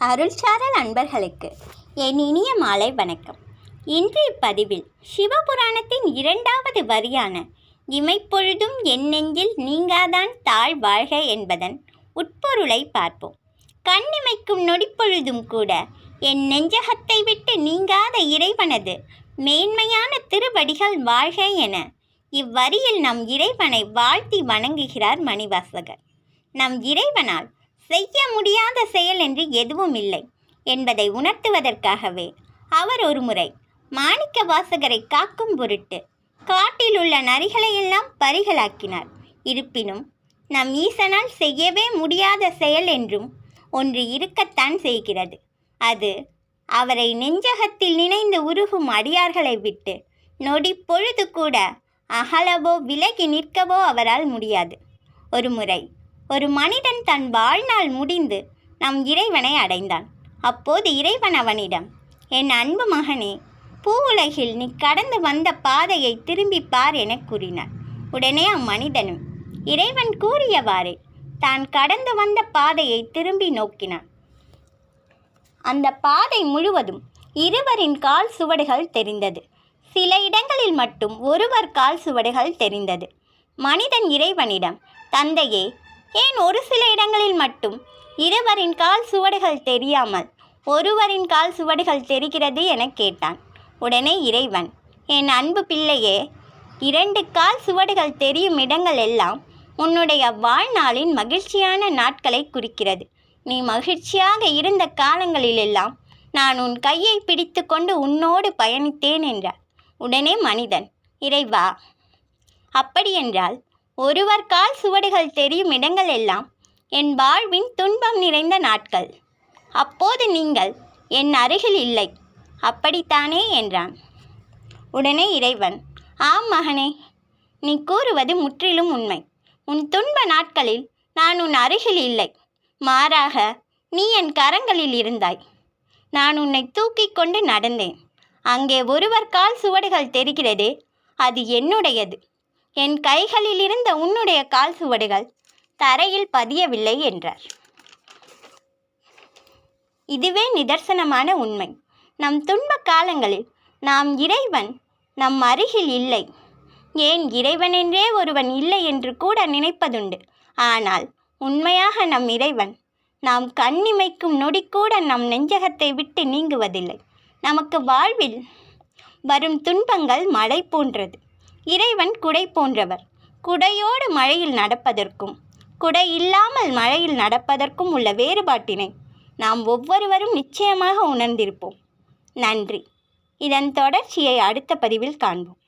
அருள்சாரல் அன்பர்களுக்கு என் இனிய மாலை வணக்கம். இன்றைய பதிவில் சிவபுராணத்தின் 2வது வரியான இமைப்பொழுதும் என் நெஞ்சில் நீங்காதான் தாழ் வாழ்க என்பதன் உட்பொருளை பார்ப்போம். கண்ணிமைக்கும் நொடிப்பொழுதும் கூட என் நெஞ்சகத்தை விட்டு நீங்காத இறைவனது மேன்மையான திருவடிகள் வாழ்க என இவ்வரியில் நம் இறைவனை வாழ்த்தி வணங்குகிறார் மணிவாசகர். நம் இறைவனால் செய்ய முடியாத செயல் என்று எதுவும் இல்லை என்பதை உணர்த்துவதற்காகவே அவர் ஒருமுறை மாணிக்க வாசகரை காக்கும் பொருட்டு காட்டில் உள்ள நரிகளையெல்லாம் பரிகளாக்கினார். இருப்பினும் நம் ஈசனால் செய்யவே முடியாத செயல் என்றும் ஒன்று இருக்கத்தான் செய்கிறது. அது அவரை நெஞ்சகத்தில் நினைந்து உருகும் அடியார்களை விட்டு நொடி பொழுது கூட அகலவோ விலகி நிற்கவோ அவரால் முடியாது. ஒருமுறை ஒரு மனிதன் தன் வாழ்நாள் முடிந்து நம் இறைவனை அடைந்தான். அப்போது இறைவன் அவனிடம், என் அன்பு மகனே, பூவுலகில் நீ கடந்து வந்த பாதையை திரும்பி பார் என கூறினார். உடனே அம்மனிதனும் இறைவன் கூறியவாறே தான் கடந்து வந்த பாதையை திரும்பி நோக்கினான். அந்த பாதை முழுவதும் இருவரின் கால் சுவடுகள் தெரிந்தது. சில இடங்களில் மட்டும் ஒருவர் கால் சுவடுகள் தெரிந்தது. மனிதன் இறைவனிடம், தந்தையே, ஏன் ஒரு சில இடங்களில் மட்டும் இருவரின் கால் சுவடுகள் தெரியாமல் ஒருவரின் கால் சுவடுகள் தெரிகிறது என கேட்டான். உடனே இறைவன், என் அன்பு பிள்ளையே, 2 கால் சுவடுகள் தெரியும் இடங்கள் எல்லாம் உன்னுடைய வாழ்நாளின் மகிழ்ச்சியான நாட்களை குறிக்கிறது. நீ மகிழ்ச்சியாக இருந்த காலங்களிலெல்லாம் நான் உன் கையை பிடித்து கொண்டு உன்னோடு பயணித்தேன் என்றார். உடனே மனிதன், இறைவா, அப்படியென்றால் ஒருவர் கால் சுவடுகள் தெரியும் இடங்கள் எல்லாம் என் வாழ்வின் துன்பம் நிறைந்த நாட்கள். அப்போது நீங்கள் என் அருகில் இல்லை, அப்படித்தானே என்றான். உடனே இறைவன், ஆம் மகனே, நீ கூறுவது முற்றிலும் உண்மை. உன் துன்ப நாட்களில் நான் உன் அருகில் இல்லை, மாறாக நீ என் கரங்களில் இருந்தாய். நான் உன்னை தூக்கி கொண்டு நடந்தேன். அங்கே ஒருவர் கால் சுவடுகள் தெரிகிறதே, அது என்னுடையது. என் கைகளில் இருந்த உன்னுடைய கால் சுவடுகள் தரையில் பதியவில்லை என்றார். இதுவே நிதர்சனமான உண்மை. நம் துன்ப காலங்களில் நாம் இறைவன் நம் அருகில் இல்லை, ஏன் இறைவனென்றே ஒருவன் இல்லை என்று கூட நினைப்பதுண்டு. ஆனால் உண்மையாக நம் இறைவன் நாம் கண்ணிமைக்கும் நொடி கூட நம் நெஞ்சகத்தை விட்டு நீங்குவதில்லை. நமக்கு வாழ்வில் வரும் துன்பங்கள் மழை போன்றது. இறைவன் குடை போன்றவர். குடையோடு மழையில் நடப்பதற்கும் குடை இல்லாமல் மழையில் நடப்பதற்கும் உள்ள வேறுபாட்டினை நாம் ஒவ்வொருவரும் நிச்சயமாக உணர்ந்திருப்போம். நன்றி. இதன் தொடர்ச்சியை அடுத்த பதிவில் காண்போம்.